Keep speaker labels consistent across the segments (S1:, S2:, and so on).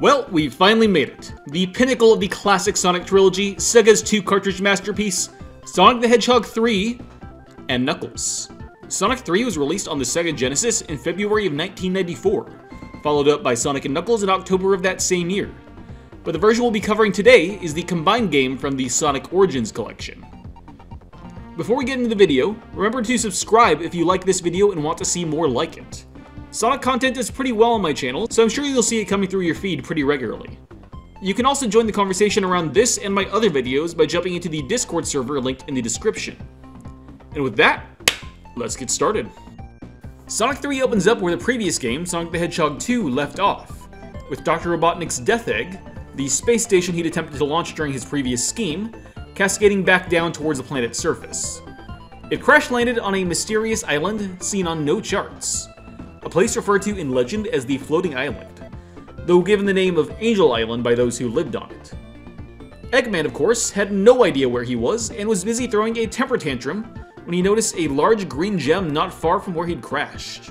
S1: Well, we finally made it. The pinnacle of the classic Sonic trilogy, Sega's 2-cartridge masterpiece, Sonic the Hedgehog 3, and Knuckles. Sonic 3 was released on the Sega Genesis in February of 1994, followed up by Sonic and Knuckles in October of that same year. But the version we'll be covering today is the combined game from the Sonic Origins collection. Before we get into the video, remember to subscribe if you like this video and want to see more like it. Sonic content is pretty well on my channel, so I'm sure you'll see it coming through your feed pretty regularly. You can also join the conversation around this and my other videos by jumping into the Discord server linked in the description. And with that, let's get started. Sonic 3 opens up where the previous game, Sonic the Hedgehog 2, left off, with Dr. Robotnik's Death Egg, the space station he'd attempted to launch during his previous scheme, cascading back down towards the planet's surface. It crash-landed on a mysterious island seen on no charts, a place referred to in legend as the Floating Island, though given the name of Angel Island by those who lived on it. Eggman, of course, had no idea where he was and was busy throwing a temper tantrum when he noticed a large green gem not far from where he'd crashed.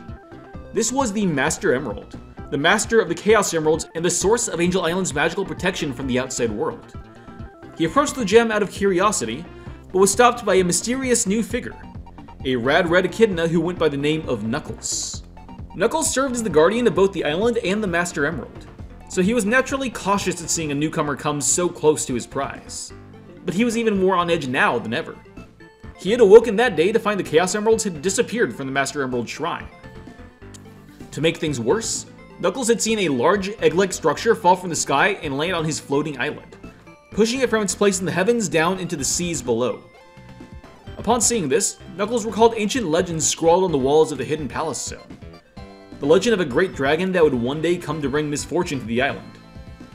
S1: This was the Master Emerald, the master of the Chaos Emeralds and the source of Angel Island's magical protection from the outside world. He approached the gem out of curiosity, but was stopped by a mysterious new figure, a rad red echidna who went by the name of Knuckles. Knuckles served as the guardian of both the island and the Master Emerald, so he was naturally cautious at seeing a newcomer come so close to his prize. But he was even more on edge now than ever. He had awoken that day to find the Chaos Emeralds had disappeared from the Master Emerald Shrine. To make things worse, Knuckles had seen a large egg-like structure fall from the sky and land on his floating island, pushing it from its place in the heavens down into the seas below. Upon seeing this, Knuckles recalled ancient legends scrawled on the walls of the Hidden Palace Zone. The legend of a great dragon that would one day come to bring misfortune to the island.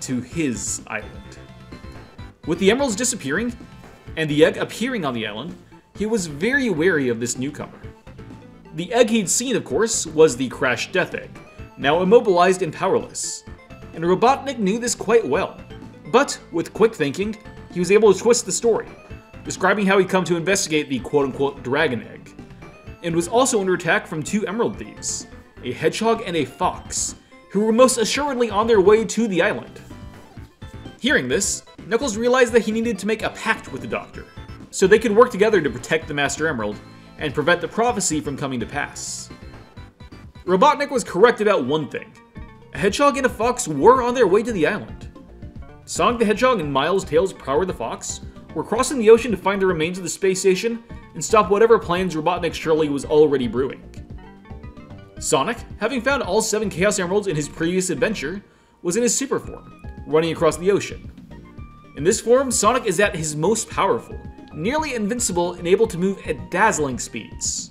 S1: To his island. With the emeralds disappearing, and the egg appearing on the island, he was very wary of this newcomer. The egg he'd seen, of course, was the crashed Death Egg, now immobilized and powerless. And Robotnik knew this quite well. But, with quick thinking, he was able to twist the story, describing how he'd come to investigate the quote-unquote dragon egg, and was also under attack from two emerald thieves, a hedgehog and a fox, who were most assuredly on their way to the island. Hearing this, Knuckles realized that he needed to make a pact with the Doctor, so they could work together to protect the Master Emerald and prevent the prophecy from coming to pass. Robotnik was correct about one thing. A hedgehog and a fox were on their way to the island. Sonic the Hedgehog and Miles, Tails, Prower the Fox were crossing the ocean to find the remains of the space station and stop whatever plans Robotnik surely was already brewing. Sonic, having found all 7 Chaos Emeralds in his previous adventure, was in his super form, running across the ocean. In this form, Sonic is at his most powerful, nearly invincible and able to move at dazzling speeds.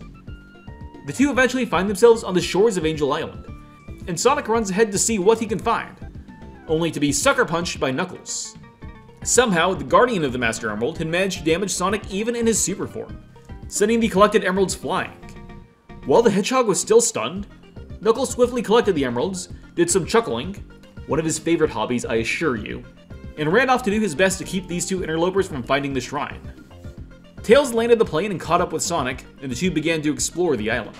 S1: The two eventually find themselves on the shores of Angel Island, and Sonic runs ahead to see what he can find, only to be sucker punched by Knuckles. Somehow, the guardian of the Master Emerald had managed to damage Sonic even in his super form, sending the collected emeralds flying. While the Hedgehog was still stunned, Knuckles swiftly collected the emeralds, did some chuckling, one of his favorite hobbies I assure you, and ran off to do his best to keep these two interlopers from finding the shrine. Tails landed the plane and caught up with Sonic, and the two began to explore the island.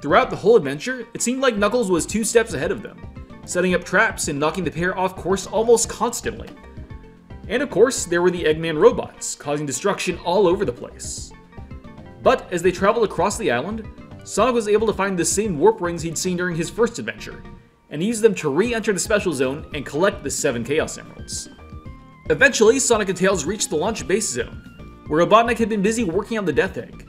S1: Throughout the whole adventure, it seemed like Knuckles was 2 steps ahead of them, setting up traps and knocking the pair off course almost constantly. And of course, there were the Eggman robots, causing destruction all over the place. But as they traveled across the island, Sonic was able to find the same warp rings he'd seen during his first adventure, and use them to re-enter the special zone and collect the 7 Chaos Emeralds. Eventually, Sonic and Tails reached the launch base zone, where Robotnik had been busy working on the Death Egg.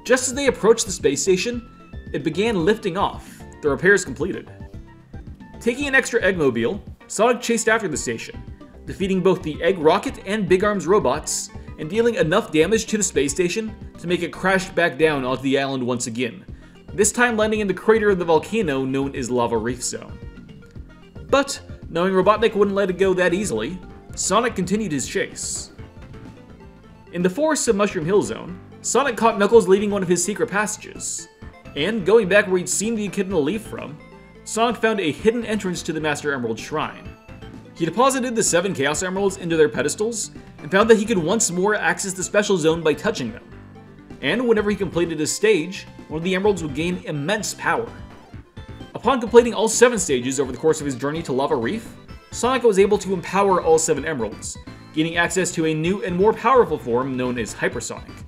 S1: Just as they approached the space station, it began lifting off, the repairs completed. Taking an extra Eggmobile, Sonic chased after the station, defeating both the Egg Rocket and Big Arms robots, and dealing enough damage to the space station to make it crash back down onto the island once again, this time landing in the crater of the volcano known as Lava Reef Zone. But, knowing Robotnik wouldn't let it go that easily, Sonic continued his chase. In the forests of Mushroom Hill Zone, Sonic caught Knuckles leaving one of his secret passages, and going back where he'd seen the echidna leave from, Sonic found a hidden entrance to the Master Emerald Shrine. He deposited the 7 Chaos Emeralds into their pedestals, and found that he could once more access the special zone by touching them. And whenever he completed a stage, one of the emeralds would gain immense power. Upon completing all 7 stages over the course of his journey to Lava Reef, Sonic was able to empower all 7 emeralds, gaining access to a new and more powerful form known as Hypersonic.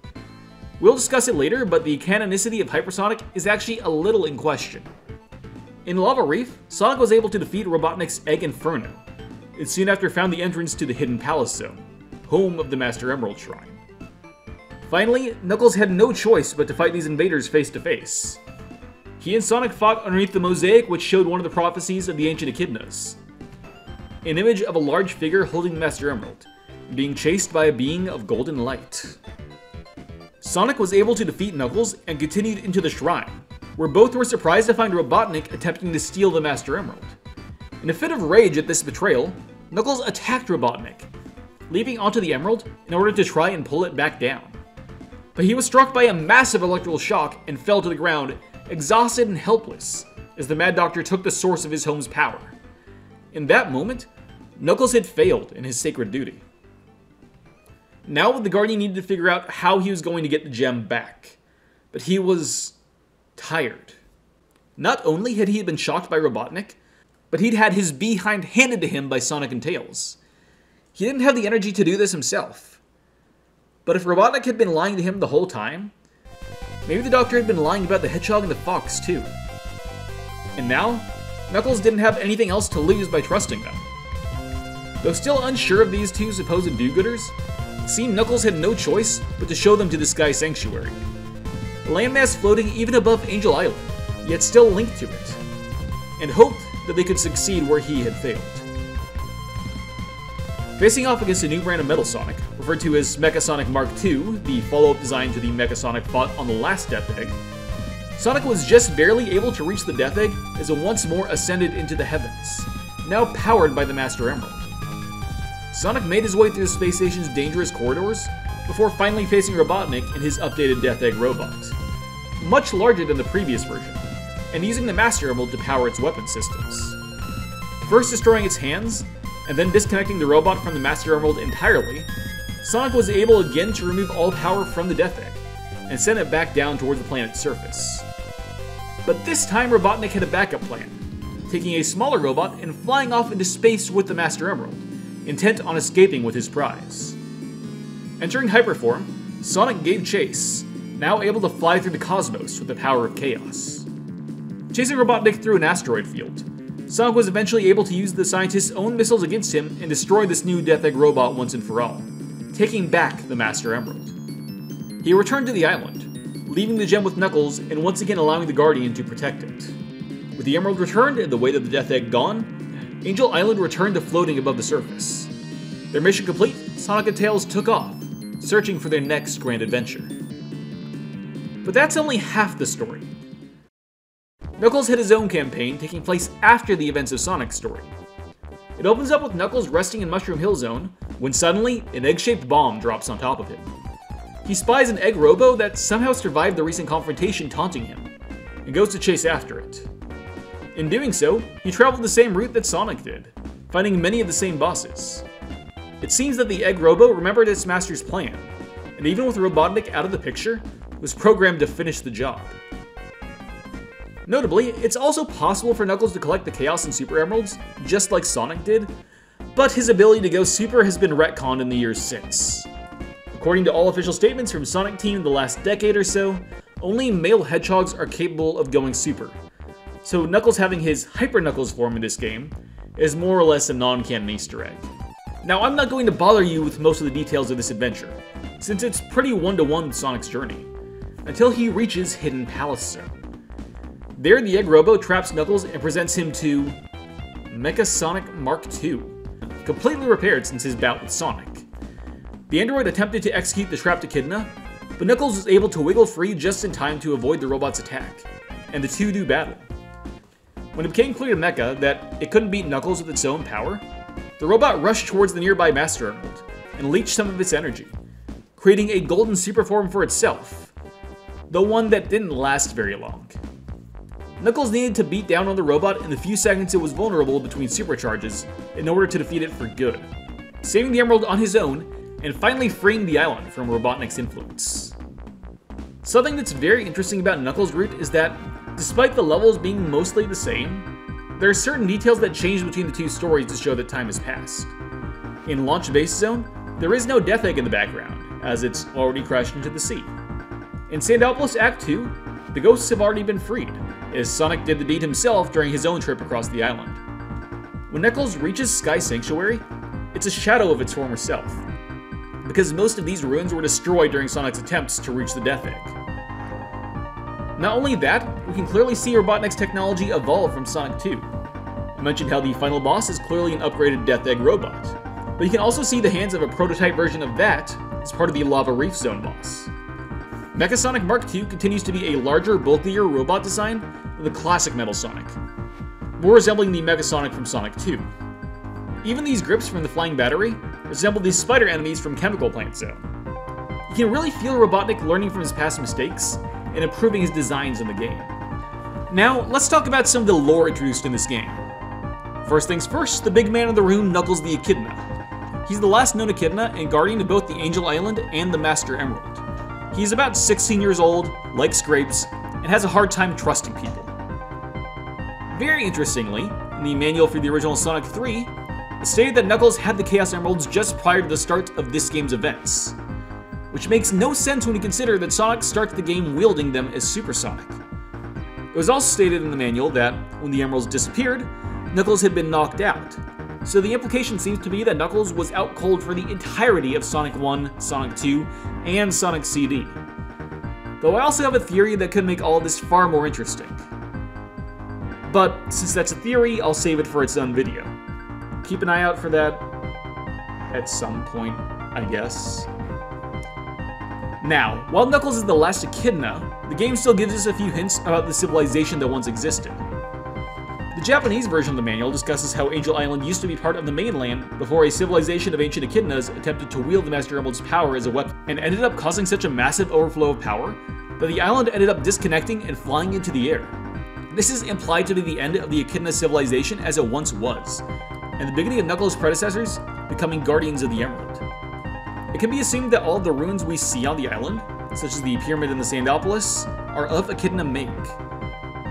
S1: We'll discuss it later, but the canonicity of Hypersonic is actually a little in question. In Lava Reef, Sonic was able to defeat Robotnik's Egg Inferno, and soon after found the entrance to the Hidden Palace Zone, home of the Master Emerald Shrine. Finally, Knuckles had no choice but to fight these invaders face to face. He and Sonic fought underneath the mosaic which showed one of the prophecies of the ancient echidnas, an image of a large figure holding the Master Emerald, being chased by a being of golden light. Sonic was able to defeat Knuckles and continued into the shrine, where both were surprised to find Robotnik attempting to steal the Master Emerald. In a fit of rage at this betrayal, Knuckles attacked Robotnik, leaping onto the emerald in order to try and pull it back down. But he was struck by a massive electrical shock and fell to the ground, exhausted and helpless, as the Mad Doctor took the source of his home's power. In that moment, Knuckles had failed in his sacred duty. Now the Guardian needed to figure out how he was going to get the gem back, but he was tired. Not only had he been shocked by Robotnik, but he'd had his behind handed to him by Sonic and Tails. He didn't have the energy to do this himself. But if Robotnik had been lying to him the whole time, maybe the Doctor had been lying about the Hedgehog and the Fox too. And now, Knuckles didn't have anything else to lose by trusting them. Though still unsure of these two supposed do-gooders, it seemed Knuckles had no choice but to show them to the Sky Sanctuary, a landmass floating even above Angel Island, yet still linked to it, and hoped that they could succeed where he had failed. Facing off against a new brand of Metal Sonic, referred to as Mecha Sonic Mark II, the follow-up design to the Mecha Sonic fought on the last Death Egg, Sonic was just barely able to reach the Death Egg as it once more ascended into the heavens, now powered by the Master Emerald. Sonic made his way through the space station's dangerous corridors before finally facing Robotnik in his updated Death Egg robot, much larger than the previous version, and using the Master Emerald to power its weapon systems. First destroying its hands, and then disconnecting the robot from the Master Emerald entirely, Sonic was able again to remove all power from the Death Egg, and send it back down towards the planet's surface. But this time Robotnik had a backup plan, taking a smaller robot and flying off into space with the Master Emerald, intent on escaping with his prize. Entering Hyperform, Sonic gave chase, now able to fly through the cosmos with the power of chaos. Chasing Robotnik through an asteroid field, Sonic was eventually able to use the scientist's own missiles against him and destroy this new Death Egg robot once and for all, taking back the Master Emerald. He returned to the island, leaving the gem with Knuckles and once again allowing the Guardian to protect it. With the Emerald returned and the weight of the Death Egg gone, Angel Island returned to floating above the surface. Their mission complete, Sonic and Tails took off, searching for their next grand adventure. But that's only half the story. Knuckles had his own campaign taking place after the events of Sonic's story. It opens up with Knuckles resting in Mushroom Hill Zone when suddenly an egg-shaped bomb drops on top of him. He spies an egg robo that somehow survived the recent confrontation taunting him, and goes to chase after it. In doing so, he traveled the same route that Sonic did, finding many of the same bosses. It seems that the egg robo remembered its master's plan, and even with Robotnik out of the picture, was programmed to finish the job. Notably, it's also possible for Knuckles to collect the Chaos and Super Emeralds, just like Sonic did, but his ability to go Super has been retconned in the years since. According to all official statements from Sonic Team in the last decade or so, only male hedgehogs are capable of going Super, so Knuckles having his Hyper Knuckles form in this game is more or less a non-canon Easter egg. Now, I'm not going to bother you with most of the details of this adventure, since it's pretty one-to-one with Sonic's journey, until he reaches Hidden Palace Zone. There, the Egg Robo traps Knuckles and presents him to Mecha Sonic Mark II, completely repaired since his bout with Sonic. The android attempted to execute the trapped Echidna, but Knuckles was able to wiggle free just in time to avoid the robot's attack, and the two do battle. When it became clear to Mecha that it couldn't beat Knuckles with its own power, the robot rushed towards the nearby Master Emerald and leached some of its energy, creating a golden super form for itself, though one that didn't last very long. Knuckles needed to beat down on the robot in the few seconds it was vulnerable between supercharges in order to defeat it for good, saving the Emerald on his own and finally freeing the island from Robotnik's influence. Something that's very interesting about Knuckles' route is that Despite the levels being mostly the same, there are certain details that change between the two stories to show that time has passed. In Launch Base Zone, there is no Death Egg in the background, as it's already crashed into the sea. In Sandopolis Act 2, the ghosts have already been freed, as Sonic did the deed himself during his own trip across the island. When Knuckles reaches Sky Sanctuary, it's a shadow of its former self, because most of these ruins were destroyed during Sonic's attempts to reach the Death Egg. Not only that, we can clearly see Robotnik's technology evolve from Sonic 2. I mentioned how the final boss is clearly an upgraded Death Egg robot, but you can also see the hands of a prototype version of that as part of the Lava Reef Zone boss. Mechasonic Mark II continues to be a larger, bulkier robot design than the classic Metal Sonic, more resembling the Mechasonic from Sonic 2. Even these grips from the Flying Battery resemble the spider enemies from Chemical Plant Zone. You can really feel Robotnik learning from his past mistakes and improving his designs in the game. Now, let's talk about some of the lore introduced in this game. First things first, the big man in the room, Knuckles the Echidna. He's the last known Echidna and guardian of both the Angel Island and the Master Emerald. He's about 16 years old, likes grapes, and has a hard time trusting people. Very interestingly, in the manual for the original Sonic 3, it stated that Knuckles had the Chaos Emeralds just prior to the start of this game's events, which makes no sense when you consider that Sonic starts the game wielding them as Super Sonic. It was also stated in the manual that, when the Emeralds disappeared, Knuckles had been knocked out, so the implication seems to be that Knuckles was out cold for the entirety of Sonic 1, Sonic 2, and Sonic CD. Though I also have a theory that could make all of this far more interesting. But since that's a theory, I'll save it for its own video. Keep an eye out for that at some point, I guess. Now, while Knuckles is the last Echidna, the game still gives us a few hints about the civilization that once existed. The Japanese version of the manual discusses how Angel Island used to be part of the mainland before a civilization of ancient Echidnas attempted to wield the Master Emerald's power as a weapon, and ended up causing such a massive overflow of power that the island ended up disconnecting and flying into the air. This is implied to be the end of the Echidna civilization as it once was, and the beginning of Knuckles' predecessors becoming guardians of the Emerald. It can be assumed that all of the ruins we see on the island, such as the pyramid in the Sandopolis, are of Echidna make.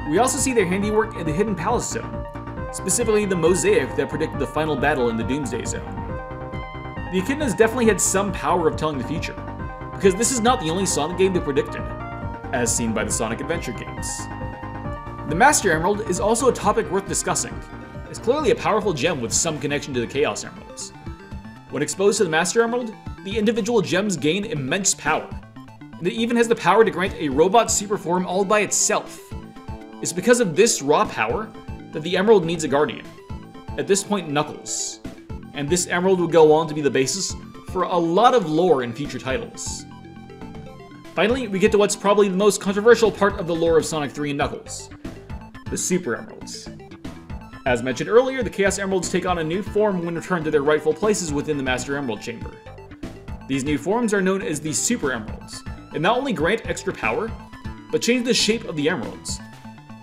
S1: We also see their handiwork in the Hidden Palace Zone, specifically the mosaic that predicted the final battle in the Doomsday Zone. The Echidnas definitely had some power of telling the future, because this is not the only Sonic game they predicted, as seen by the Sonic Adventure games. The Master Emerald is also a topic worth discussing. It's clearly a powerful gem with some connection to the Chaos Emeralds. When exposed to the Master Emerald, the individual gems gain immense power, and it even has the power to grant a robot super form all by itself. It's because of this raw power that the Emerald needs a guardian, at this point Knuckles, and this Emerald will go on to be the basis for a lot of lore in future titles. Finally, we get to what's probably the most controversial part of the lore of Sonic 3 and Knuckles, the Super Emeralds. As mentioned earlier, the Chaos Emeralds take on a new form when returned to their rightful places within the Master Emerald Chamber. These new forms are known as the Super Emeralds, and not only grant extra power, but change the shape of the emeralds,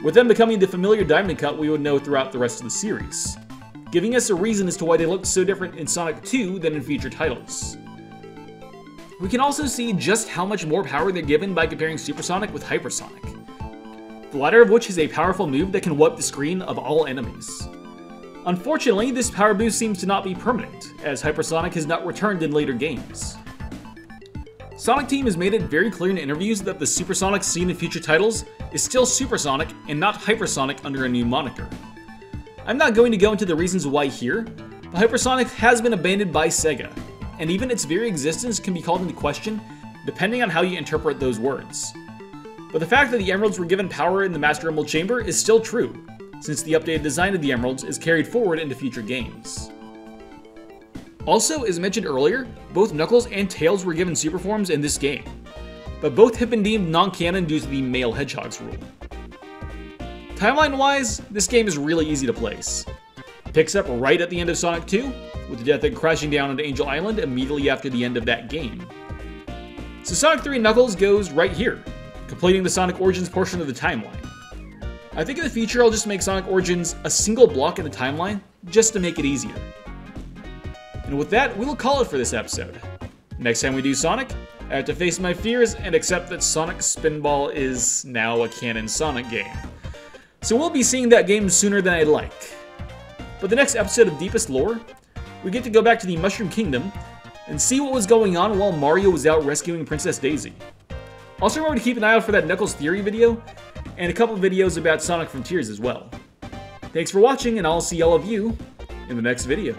S1: with them becoming the familiar diamond cut we would know throughout the rest of the series, giving us a reason as to why they look so different in Sonic 2 than in future titles. We can also see just how much more power they're given by comparing Supersonic with Hypersonic, the latter of which is a powerful move that can wipe the screen of all enemies. Unfortunately, this power boost seems to not be permanent, as Hypersonic has not returned in later games. Sonic Team has made it very clear in interviews that the Supersonic seen in future titles is still Supersonic and not Hypersonic under a new moniker. I'm not going to go into the reasons why here, but Hypersonic has been abandoned by Sega, and even its very existence can be called into question depending on how you interpret those words. But the fact that the Emeralds were given power in the Master Emerald Chamber is still true, since the updated design of the Emeralds is carried forward into future games. Also, as mentioned earlier, both Knuckles and Tails were given super forms in this game, but both have been deemed non-canon due to the male hedgehogs rule. Timeline-wise, this game is really easy to place. It picks up right at the end of Sonic 2, with the Death Egg crashing down onto Angel Island immediately after the end of that game. So Sonic 3 Knuckles goes right here, completing the Sonic Origins portion of the timeline. I think in the future I'll just make Sonic Origins a single block in the timeline, just to make it easier. And with that, we'll call it for this episode. Next time we do Sonic, I have to face my fears and accept that Sonic Spinball is now a canon Sonic game. So we'll be seeing that game sooner than I'd like. But the next episode of Deepest Lore, we get to go back to the Mushroom Kingdom and see what was going on while Mario was out rescuing Princess Daisy. Also remember to keep an eye out for that Knuckles Theory video, and a couple videos about Sonic Frontiers as well. Thanks for watching, and I'll see all of you in the next video.